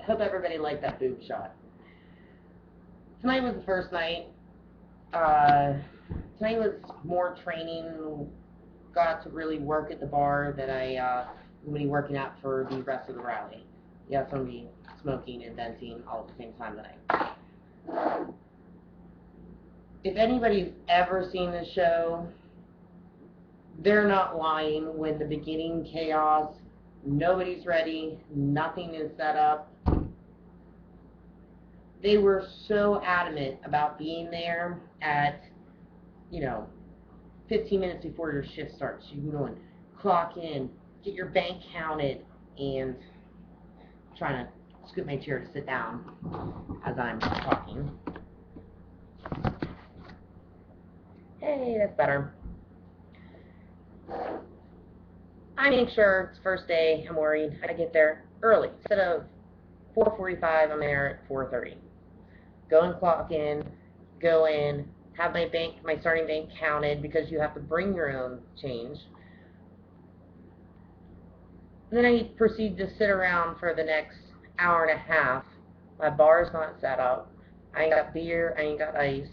hope everybody liked that boob shot. Tonight was the first night. Tonight was more training. Got to really work at the bar that I'm going to be working at for the rest of the rally. Yeah, it's going to be smoking and venting all at the same time tonight. If anybody's ever seen this show, they're not lying when the beginning chaos, nobody's ready, nothing is set up. They were so adamant about being there at, 15 minutes before your shift starts. You can go and clock in, get your bank counted, and I'm trying to scoot my chair to sit down as I'm talking. Hey, that's better. I make sure it's first day, I'm worried. I get there early. Instead of 4:45, I'm there at 4:30. Go and clock in, go in, have my starting bank counted because you have to bring your own change. And then I proceed to sit around for the next hour and a half. My bar's not set up. I ain't got beer, I ain't got ice.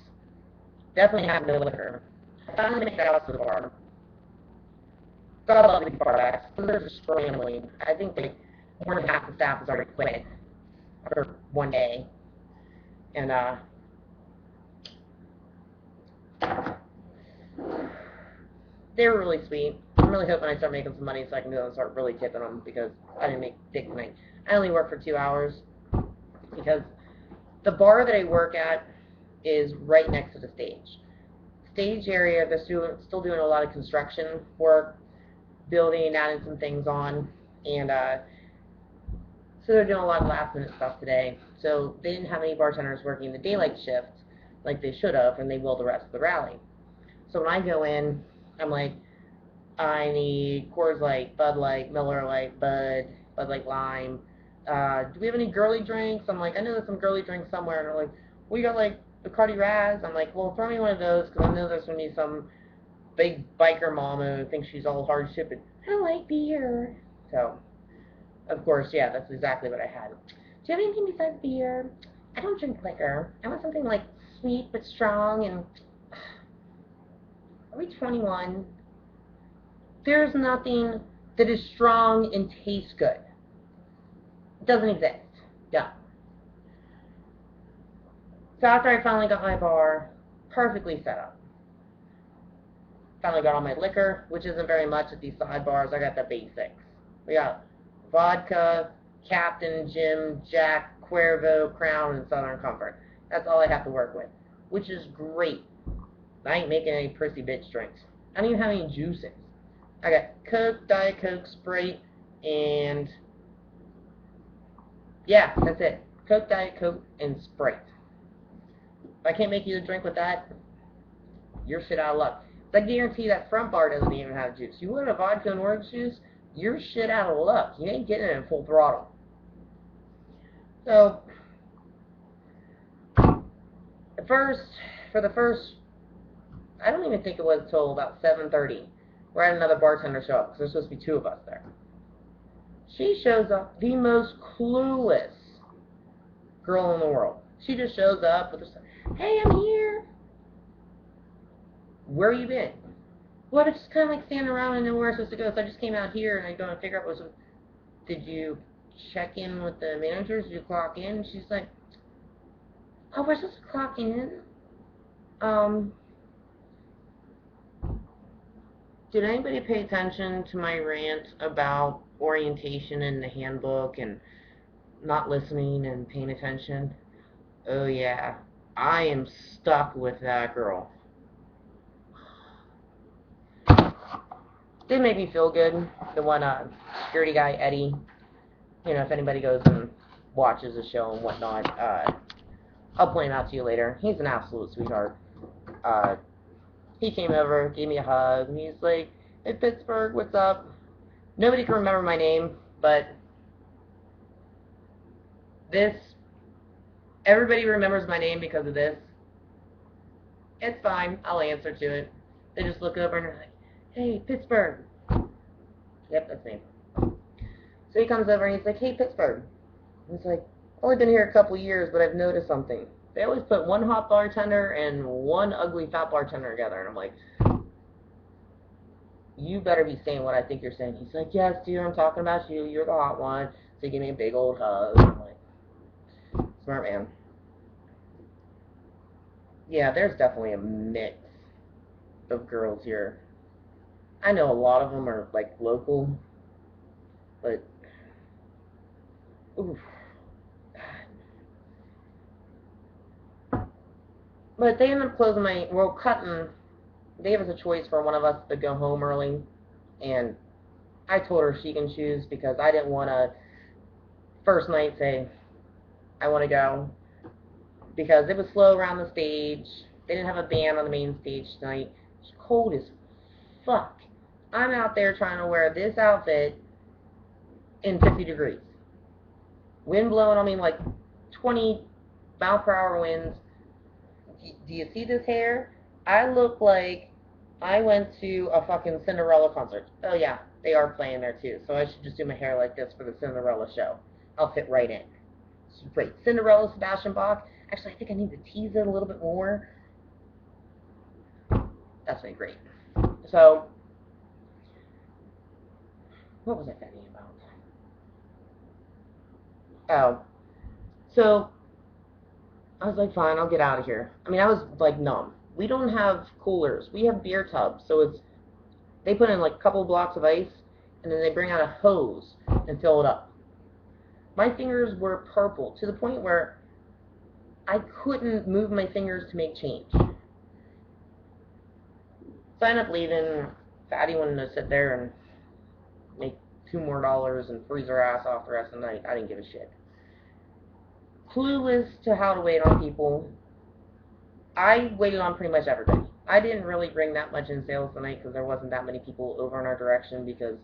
Definitely have no liquor. I finally make it out to the bar. Got a lot of the bar backs. So there's a scrambling. I think more than half the staff has already quit for one day. And they were really sweet. I'm really hoping I start making some money so I can go and start really tipping them because I didn't make dick tonight. I only work for 2 hours because the bar that I work at is right next to the stage. Stage area, they're still doing a lot of construction work, building, adding some things on, and so they're doing a lot of last minute stuff today. So they didn't have any bartenders working the daylight shift like they should have, and they will the rest of the rally. So when I go in, I'm like, I need Coors Light, Bud Light, Miller Light, Bud Light Lime. Do we have any girly drinks? I'm like, I know there's some girly drinks somewhere. And they're like, we got like Bacardi Raz. I'm like, well, throw me one of those because I know there's going to be some big biker mama who thinks she's all hard shipping. I like beer. So, of course, yeah, that's exactly what I had. Do you have anything besides beer? I don't drink liquor. I want something like sweet but strong and... Are we 21? There's nothing that is strong and tastes good. It doesn't exist. Yeah. So after I finally got my bar perfectly set up, finally got all my liquor, which isn't very much at these side bars. I got the basics. We got vodka, Captain, Jim, Jack, Cuervo, Crown, and Southern Comfort. That's all I have to work with, which is great. I ain't making any prissy bitch drinks. I don't even have any juices. I got Coke, Diet Coke, Sprite, and yeah, that's it. Coke, Diet Coke, and Sprite. If I can't make you a drink with that, you're shit out of luck. I guarantee that front bar doesn't even have juice. You want a vodka and orange juice, you're shit out of luck. You ain't getting it in full throttle. So, for the first, I don't even think it was until about 7:30, where I had another bartender show up, because there's supposed to be 2 of us there. She shows up, the most clueless girl in the world. She just shows up with her, hey, I'm here. Where you been? Well, I was just kind of like standing around and knew where I was supposed to go, so I just came out here and I don't figure out what was. Did you check in with the managers? Did you clock in? She's like, oh, we're supposed to clock in. Did anybody pay attention to my rant about orientation in the handbook and not listening and paying attention? Oh yeah, I am stuck with that girl. Did make me feel good. The one security guy, Eddie, if anybody goes and watches the show and whatnot, I'll point him out to you later. He's an absolute sweetheart. He came over, gave me a hug, and he's like, hey Pittsburgh, what's up? Nobody can remember my name, but everybody remembers my name because of this. It's fine, I'll answer to it. They just look over and they're like, hey, Pittsburgh. Yep, that's me. So he comes over and he's like, hey, Pittsburgh. And he's like, only been here a couple years, but I've noticed something. They always put one hot bartender and one ugly fat bartender together, and I'm like, you better be saying what I think you're saying. He's like, yes, dear, I'm talking about you. You're the hot one. So he gave me a big old hug. I'm like, smart man. Yeah, there's definitely a mix of girls here. I know a lot of them are, like, local, but, oof. But they ended up closing cutting. They gave us a choice for one of us to go home early, and I told her she can choose because I didn't want to, first night, say, I want to go, because it was slow around the stage. They didn't have a band on the main stage tonight. It's cold as fuck. I'm out there trying to wear this outfit in 50 degrees. Wind blowing on me like 20-mile-per-hour winds. Do you see this hair? I look like I went to a fucking Cinderella concert. Oh yeah, they are playing there too. So I should just do my hair like this for the Cinderella show. I'll fit right in. It's great. Cinderella, Sebastian Bach. Actually, I think I need to tease it a little bit more. That's really great. So, what was I thinking about? Oh, so I was like, fine, I'll get out of here. I mean, I was like numb. We don't have coolers. We have beer tubs. So they put in like a couple of blocks of ice, and then they bring out a hose and fill it up. My fingers were purple to the point where I couldn't move my fingers to make change. So I ended up leaving. Fatty wanted to sit there and make $2 more and freeze her ass off the rest of the night. I didn't give a shit. Clueless to how to wait on people. I waited on pretty much everybody. I didn't really bring that much in sales tonight because there wasn't that many people over in our direction because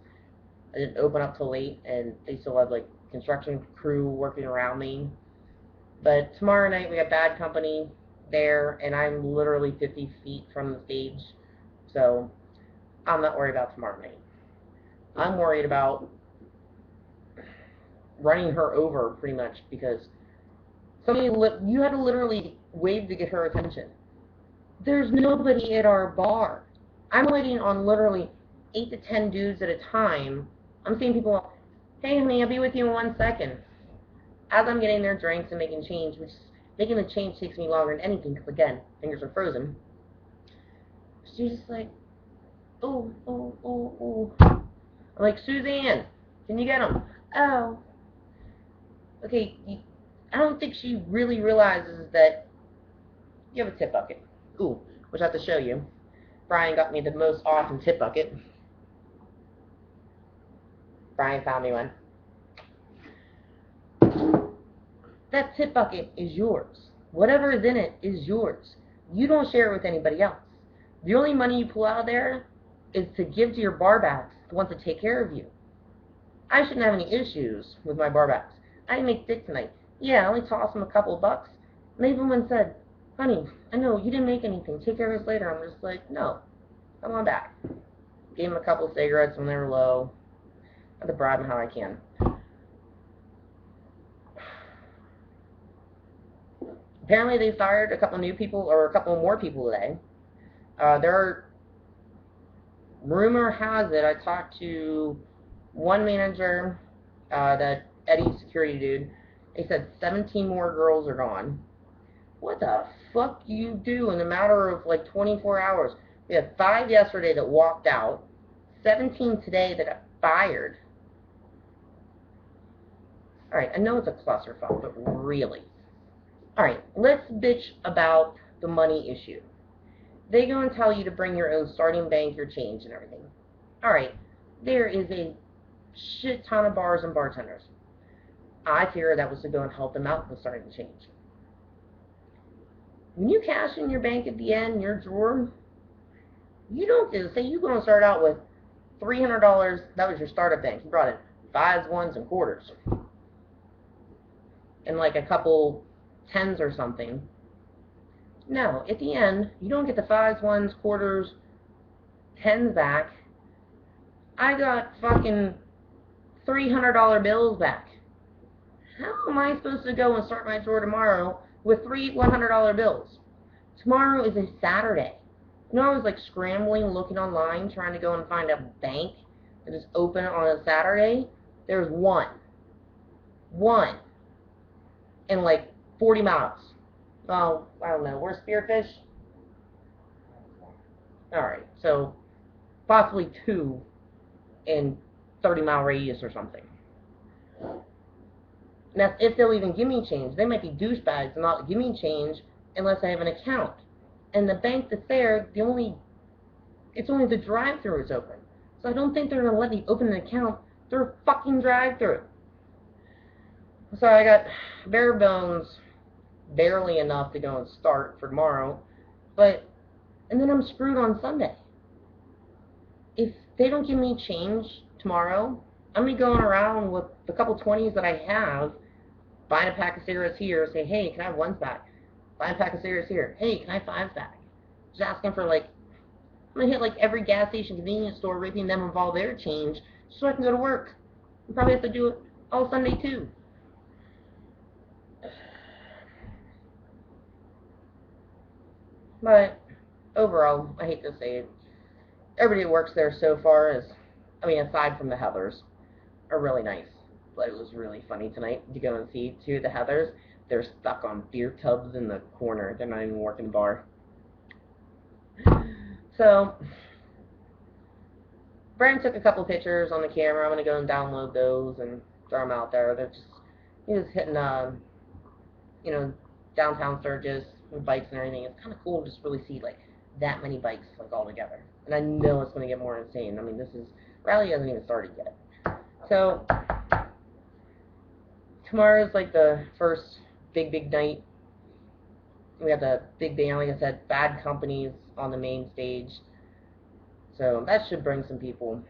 I didn't open up till late and they still had like construction crew working around me. But tomorrow night we have Bad Company there and I'm literally 50 feet from the stage. So I'm not worried about tomorrow night. I'm worried about running her over pretty much because you had to literally wave to get her attention. There's nobody at our bar. I'm waiting on literally 8 to 10 dudes at a time. I'm seeing people, hey honey, I'll be with you in 1 second. As I'm getting their drinks and making change, which making the change takes me longer than anything because again, fingers are frozen. She's just like, oh. I'm like, Suzanne, can you get them? Oh. Okay, I don't think she really realizes that you have a tip bucket. Ooh, which I have to show you. Brian got me the most awesome tip bucket. Brian found me one. That tip bucket is yours. Whatever is in it is yours. You don't share it with anybody else. The only money you pull out of there is to give to your bar backs, the ones that take care of you. I shouldn't have any issues with my bar backs. I didn't make dick tonight. Yeah, I only tossed them a couple of bucks. And they even one said, honey, I know, you didn't make anything. Take care of us later. I'm just like, no. Come on back. Gave them a couple of cigarettes when they were low. I have to bribe them how I can. Apparently they fired a couple new people, or a couple more people today. Rumor has it, I talked to one manager, that Eddie security dude. They said 17 more girls are gone. What the fuck do you do in a matter of like 24 hours? We had 5 yesterday that walked out, 17 today that got fired. Alright, I know it's a clusterfuck, but really. Alright, let's bitch about the money issue. They go and tell you to bring your own starting bank, your change, and everything. Alright, there is a shit ton of bars and bartenders. I figured that was to go and help them out with starting change. When you cash in your bank at the end, your drawer, you don't do, say you're going to start out with $300, that was your startup bank. You brought in 5s, 1s, and quarters. And like a couple 10s or something. No, at the end, you don't get the 5s, 1s, quarters, 10s back. I got fucking $300 bills back. how am I supposed to go and start my tour tomorrow with 3 $100 bills? Tomorrow is a Saturday. You know, I was like scrambling, looking online, trying to go and find a bank that is open on a Saturday. There's one. One. In like 40 miles. Oh, I don't know. Where's Spearfish? Alright, so possibly 2 in 30-mile radius or something. And that's if they'll even give me change. They might be douchebags and not give me change unless I have an account. And the bank that's there, it's only the drive-thru is open. So I don't think they're going to let me open an account through a fucking drive-thru. So I got bare bones, barely enough to go and start for tomorrow. And then I'm screwed on Sunday. If they don't give me change tomorrow, I'm going to be going around with the couple 20s that I have, buying a pack of cigarettes here, say, hey, can I have ones back? Buy a pack of cigarettes here. Hey, can I have 5s back? Just asking for, like, I'm going to hit, like, every gas station, convenience store, raping them of all their change so I can go to work. I probably have to do it all Sunday, too. But overall, I hate to say it, everybody that works there so far is, I mean, aside from the Heathers, are really nice. But it was really funny tonight to go and see 2 of the Heathers. They're stuck on beer tubs in the corner. They're not even working the bar. So, Brandon took a couple pictures on the camera. I'm going to go and download those and throw them out there. He was hitting, you know, downtown Sturgis with bikes and everything. It's kind of cool to just really see, like, that many bikes, like, all together. And I know it's going to get more insane. I mean, rally hasn't even started yet. So, tomorrow is, like, the first big night. We have the big band, like I said, Bad Companies on the main stage. So, that should bring some people.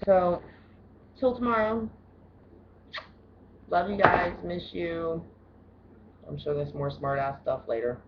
So, till tomorrow. Love you guys. Miss you. I'm sure there's more smart-ass stuff later.